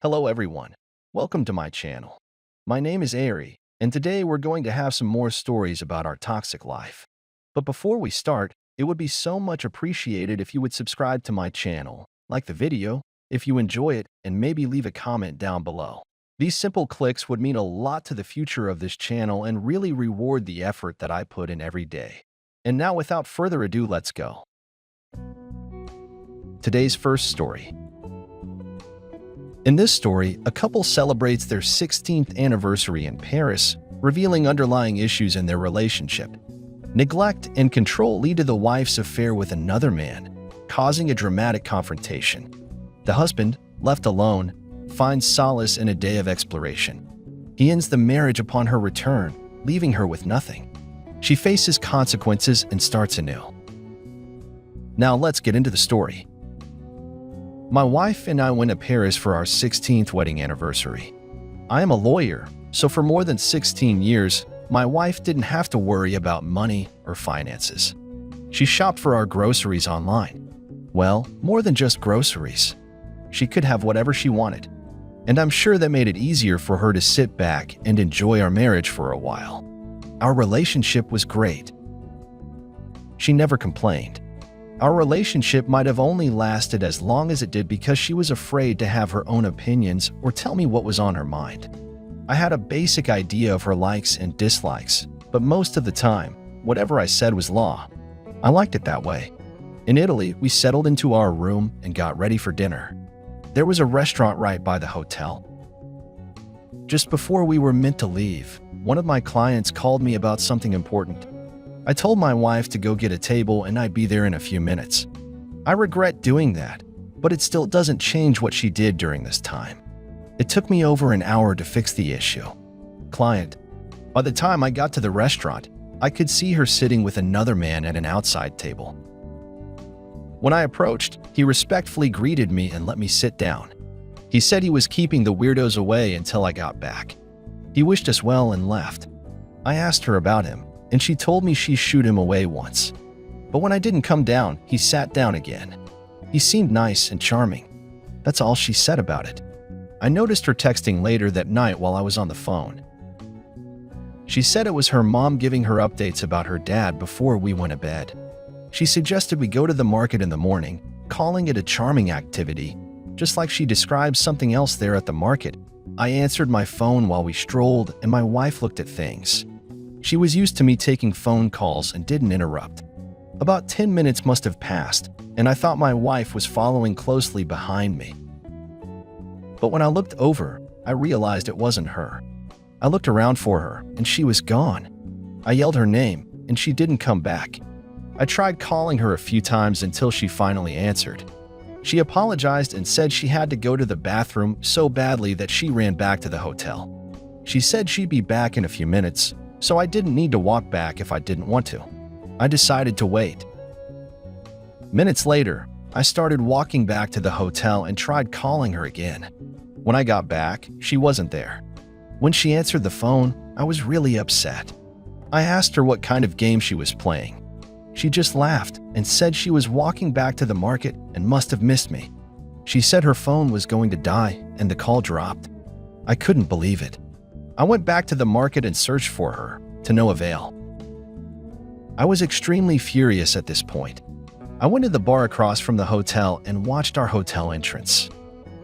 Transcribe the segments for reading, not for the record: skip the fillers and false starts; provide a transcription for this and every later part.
Hello everyone, welcome to my channel. My name is Ari, and today we're going to have some more stories about our toxic life. But before we start, it would be so much appreciated if you would subscribe to my channel, like the video, if you enjoy it, and maybe leave a comment down below. These simple clicks would mean a lot to the future of this channel and really reward the effort that I put in every day. And now without further ado, let's go. Today's first story. In this story, a couple celebrates their 16th anniversary in Paris, revealing underlying issues in their relationship. Neglect and control lead to the wife's affair with another man, causing a dramatic confrontation. The husband, left alone, finds solace in a day of exploration. He ends the marriage upon her return, leaving her with nothing. She faces consequences and starts anew. Now let's get into the story. My wife and I went to Paris for our 16th wedding anniversary. I am a lawyer, so for more than 16 years, my wife didn't have to worry about money or finances. She shopped for our groceries online. Well, more than just groceries. She could have whatever she wanted. And I'm sure that made it easier for her to sit back and enjoy our marriage for a while. Our relationship was great. She never complained. Our relationship might have only lasted as long as it did because she was afraid to have her own opinions or tell me what was on her mind. I had a basic idea of her likes and dislikes, but most of the time, whatever I said was law. I liked it that way. In Italy, we settled into our room and got ready for dinner. There was a restaurant right by the hotel. Just before we were meant to leave, one of my clients called me about something important. I told my wife to go get a table and I'd be there in a few minutes. I regret doing that, but it still doesn't change what she did during this time. It took me over an hour to fix the issue. Client: by the time I got to the restaurant, I could see her sitting with another man at an outside table. When I approached, he respectfully greeted me and let me sit down. He said he was keeping the weirdos away until I got back. He wished us well and left. I asked her about him, and she told me she shooed him away once. But when I didn't come down, he sat down again. He seemed nice and charming. That's all she said about it. I noticed her texting later that night while I was on the phone. She said it was her mom giving her updates about her dad before we went to bed. She suggested we go to the market in the morning, calling it a charming activity, just like she described something else there at the market. I answered my phone while we strolled, and my wife looked at things. She was used to me taking phone calls and didn't interrupt. About 10 minutes must have passed, and I thought my wife was following closely behind me. But when I looked over, I realized it wasn't her. I looked around for her, and she was gone. I yelled her name, and she didn't come back. I tried calling her a few times until she finally answered. She apologized and said she had to go to the bathroom so badly that she ran back to the hotel. She said she'd be back in a few minutes, so I didn't need to walk back if I didn't want to. I decided to wait. Minutes later, I started walking back to the hotel and tried calling her again. When I got back, she wasn't there. When she answered the phone, I was really upset. I asked her what kind of game she was playing. She just laughed and said she was walking back to the market and must have missed me. She said her phone was going to die and the call dropped. I couldn't believe it. I went back to the market and searched for her, to no avail. I was extremely furious at this point. I went to the bar across from the hotel and watched our hotel entrance.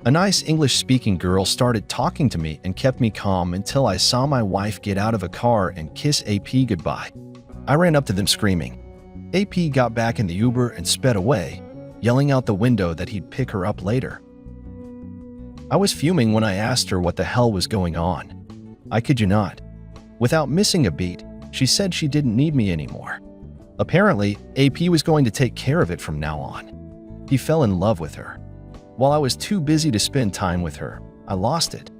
A nice English-speaking girl started talking to me and kept me calm until I saw my wife get out of a car and kiss AP goodbye. I ran up to them screaming. AP got back in the Uber and sped away, yelling out the window that he'd pick her up later. I was fuming when I asked her what the hell was going on. I kid you not. Without missing a beat, she said she didn't need me anymore. Apparently, AP was going to take care of it from now on. He fell in love with her. While I was too busy to spend time with her, I lost it.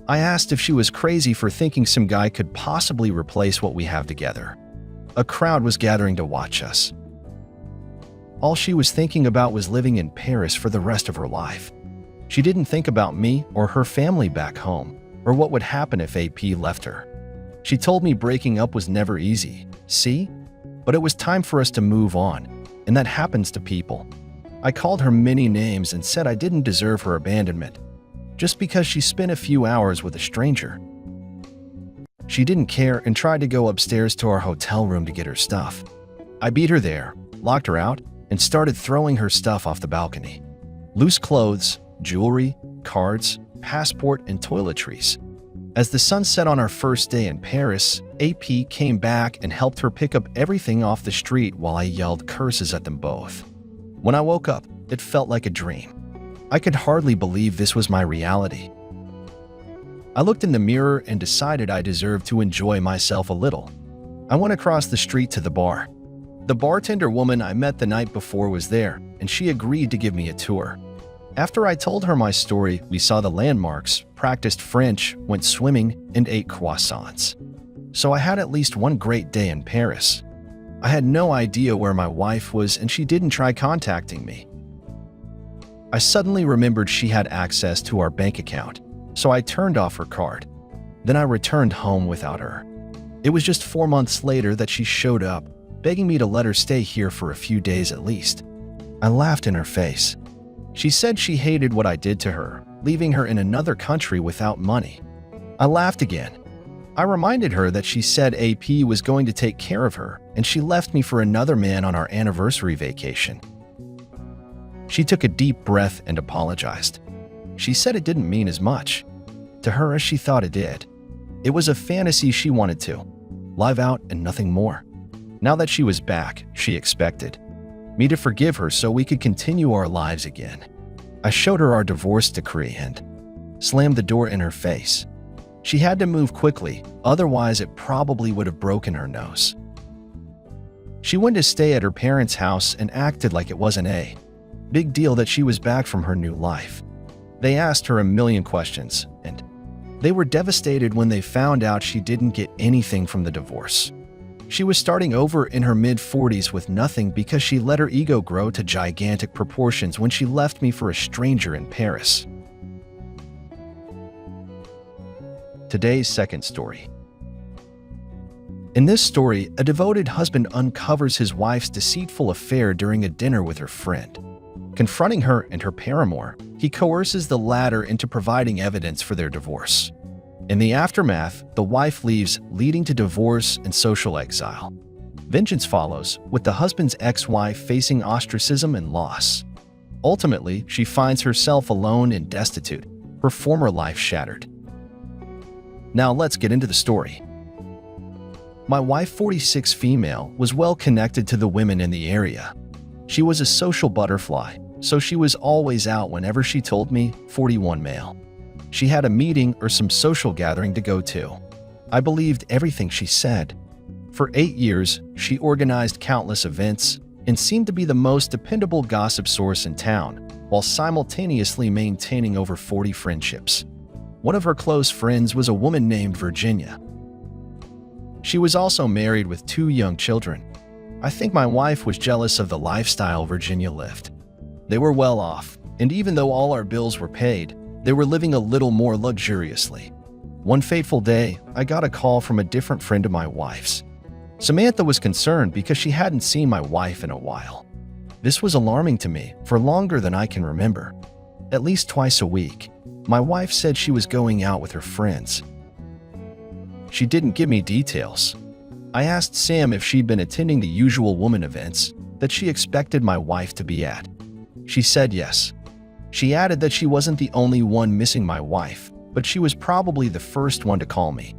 I asked if she was crazy for thinking some guy could possibly replace what we have together. A crowd was gathering to watch us. All she was thinking about was living in Paris for the rest of her life. She didn't think about me or her family back home, or what would happen if AP left her. She told me breaking up was never easy, see? But it was time for us to move on, and that happens to people. I called her many names and said I didn't deserve her abandonment. just because she spent a few hours with a stranger. She didn't care and tried to go upstairs to our hotel room to get her stuff. I beat her there, locked her out, and started throwing her stuff off the balcony. Loose clothes, jewelry, cards, passport, and toiletries. As the sun set on our first day in Paris, AP came back and helped her pick up everything off the street while I yelled curses at them both. When I woke up, it felt like a dream. I could hardly believe this was my reality. I looked in the mirror and decided I deserved to enjoy myself a little. I went across the street to the bar. The bartender woman I met the night before was there, and she agreed to give me a tour. After I told her my story, we saw the landmarks, practiced French, went swimming, and ate croissants. So I had at least one great day in Paris. I had no idea where my wife was, and she didn't try contacting me. I suddenly remembered she had access to our bank account, so I turned off her card. Then I returned home without her. It was just 4 months later that she showed up, begging me to let her stay here for a few days at least. I laughed in her face. She said she hated what I did to her, leaving her in another country without money. I laughed again. I reminded her that she said AP was going to take care of her, and she left me for another man on our anniversary vacation. She took a deep breath and apologized. She said it didn't mean as much to her as she thought it did. It was a fantasy she wanted to live out and nothing more. Now that she was back, she expected me to forgive her so we could continue our lives again. I showed her our divorce decree and slammed the door in her face. She had to move quickly, otherwise it probably would have broken her nose. She went to stay at her parents' house and acted like it wasn't a big deal that she was back from her new life. They asked her a million questions, and they were devastated when they found out she didn't get anything from the divorce. She was starting over in her mid-40s with nothing because she let her ego grow to gigantic proportions when she left me for a stranger in Paris. Today's second story. In this story, a devoted husband uncovers his wife's deceitful affair during a dinner with her friend. Confronting her and her paramour, he coerces the latter into providing evidence for their divorce. In the aftermath, the wife leaves, leading to divorce and social exile. Vengeance follows, with the husband's ex-wife facing ostracism and loss. Ultimately, she finds herself alone and destitute, her former life shattered. Now let's get into the story. My wife, 46 female, was well connected to the women in the area. She was a social butterfly, so she was always out whenever she told me, 41 male. She had a meeting or some social gathering to go to. I believed everything she said. For 8 years, she organized countless events and seemed to be the most dependable gossip source in town, while simultaneously maintaining over 40 friendships. One of her close friends was a woman named Virginia. She was also married with 2 young children. I think my wife was jealous of the lifestyle Virginia lived. They were well off, and even though all our bills were paid, they were living a little more luxuriously. One fateful day, I got a call from a different friend of my wife's. Samantha was concerned because she hadn't seen my wife in a while. This was alarming to me for longer than I can remember. At least twice a week, my wife said she was going out with her friends. She didn't give me details. I asked Sam if she'd been attending the usual woman events that she expected my wife to be at. She said yes. She added that she wasn't the only one missing my wife, but she was probably the first one to call me.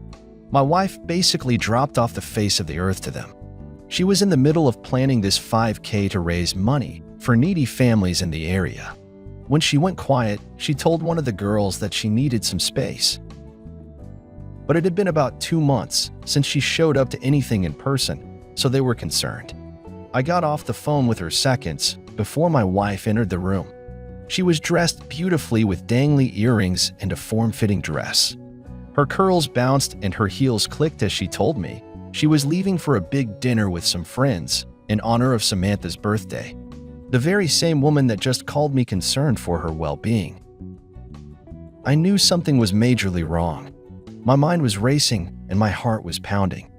My wife basically dropped off the face of the earth to them. She was in the middle of planning this 5K to raise money for needy families in the area. When she went quiet, she told one of the girls that she needed some space. But it had been about 2 months since she showed up to anything in person, so they were concerned. I got off the phone with her seconds before my wife entered the room. She was dressed beautifully with dangly earrings and a form-fitting dress. Her curls bounced and her heels clicked as she told me she was leaving for a big dinner with some friends in honor of Samantha's birthday, the very same woman that just called me concerned for her well-being. I knew something was majorly wrong. My mind was racing and my heart was pounding.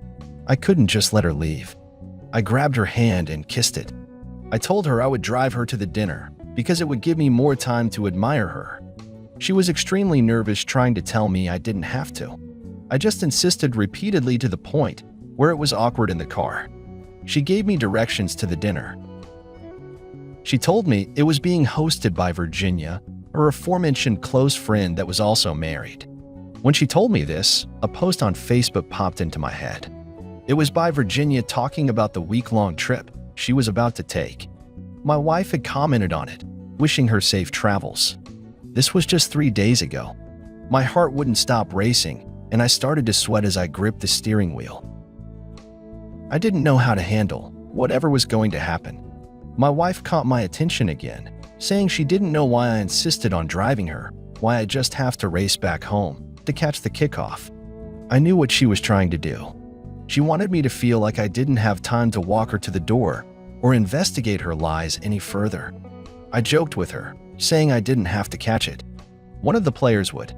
I couldn't just let her leave. I grabbed her hand and kissed it. I told her I would drive her to the dinner because it would give me more time to admire her. She was extremely nervous, trying to tell me I didn't have to. I just insisted repeatedly, to the point where it was awkward in the car. She gave me directions to the dinner. She told me it was being hosted by Virginia, her aforementioned close friend that was also married. When she told me this, a post on Facebook popped into my head. It was by Virginia talking about the week-long trip she was about to take. My wife had commented on it, wishing her safe travels. This was just 3 days ago. My heart wouldn't stop racing, and I started to sweat as I gripped the steering wheel. I didn't know how to handle whatever was going to happen. My wife caught my attention again, saying she didn't know why I insisted on driving her, why I just have to race back home to catch the kickoff. I knew what she was trying to do. She wanted me to feel like I didn't have time to walk her to the door or investigate her lies any further. I joked with her, saying I didn't have to catch it. One of the players would.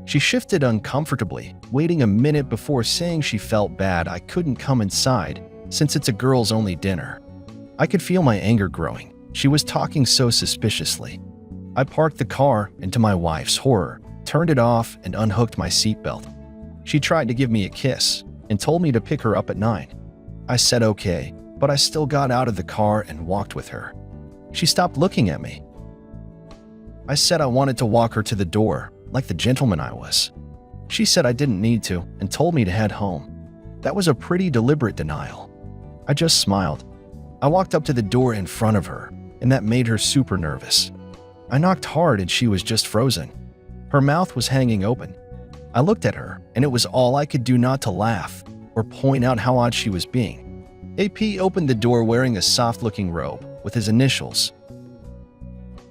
She shifted uncomfortably, waiting a minute before saying she felt bad I couldn't come inside since it's a girls-only dinner. I could feel my anger growing. She was talking so suspiciously. I parked the car and, to my wife's horror, turned it off and unhooked my seatbelt. She tried to give me a kiss and told me to pick her up at 9. I said okay, but I still got out of the car and walked with her. She stopped looking at me. I said I wanted to walk her to the door, like the gentleman I was. She said I didn't need to and told me to head home. That was a pretty deliberate denial. I just smiled. I walked up to the door in front of her, and that made her super nervous. I knocked hard and she was just frozen. Her mouth was hanging open. I looked at her, and it was all I could do not to laugh or point out how odd she was being. AP opened the door wearing a soft-looking robe with his initials.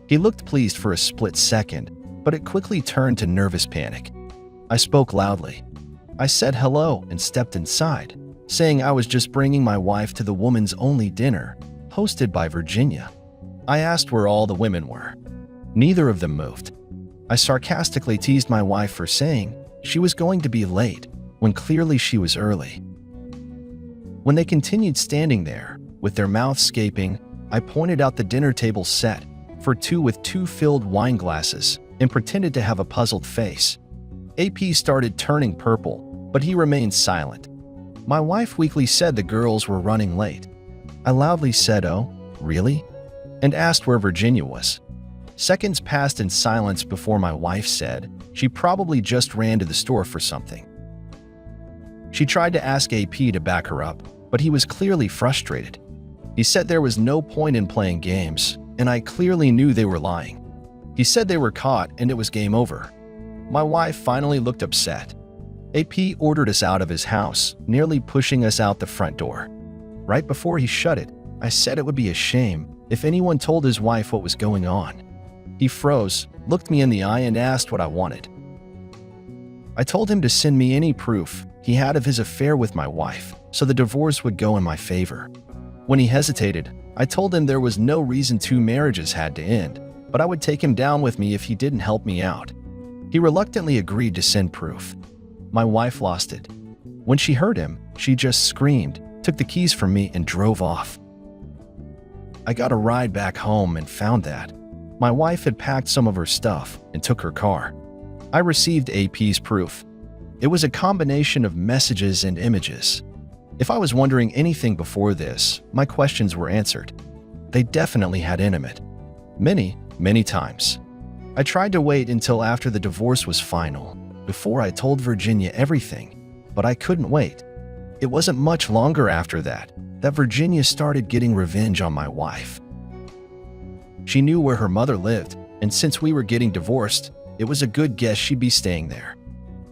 He looked pleased for a split second, but it quickly turned to nervous panic. I spoke loudly. I said hello and stepped inside, saying I was just bringing my wife to the woman's only dinner, hosted by Virginia. I asked where all the women were. Neither of them moved. I sarcastically teased my wife for saying she was going to be late when clearly she was early. When they continued standing there, with their mouths gaping, I pointed out the dinner table set for two with 2 filled wine glasses and pretended to have a puzzled face. AP started turning purple, but he remained silent. My wife weakly said the girls were running late. I loudly said, "Oh, really?" and asked where Virginia was. Seconds passed in silence before my wife said she probably just ran to the store for something. She tried to ask AP to back her up, but he was clearly frustrated. He said there was no point in playing games, and I clearly knew they were lying. He said they were caught and it was game over. My wife finally looked upset. AP ordered us out of his house, nearly pushing us out the front door. Right before he shut it, I said it would be a shame if anyone told his wife what was going on. He froze, looked me in the eye, and asked what I wanted. I told him to send me any proof he had of his affair with my wife, so the divorce would go in my favor. When he hesitated, I told him there was no reason 2 marriages had to end, but I would take him down with me if he didn't help me out. He reluctantly agreed to send proof. My wife lost it. When she heard him, she just screamed, took the keys from me, and drove off. I got a ride back home and found that my wife had packed some of her stuff and took her car. I received AP's proof. It was a combination of messages and images. If I was wondering anything before this, my questions were answered. They definitely had intimate. Many times. I tried to wait until after the divorce was final, before I told Virginia everything, but I couldn't wait. It wasn't much longer after that Virginia started getting revenge on my wife. She knew where her mother lived, and since we were getting divorced, it was a good guess she'd be staying there.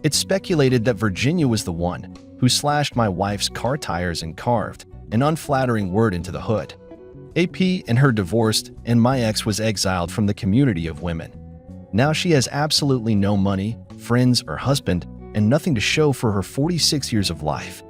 It's speculated that Virginia was the one who slashed my wife's car tires and carved an unflattering word into the hood. AP and her divorced, and my ex was exiled from the community of women. Now she has absolutely no money, friends, or husband, and nothing to show for her 46 years of life.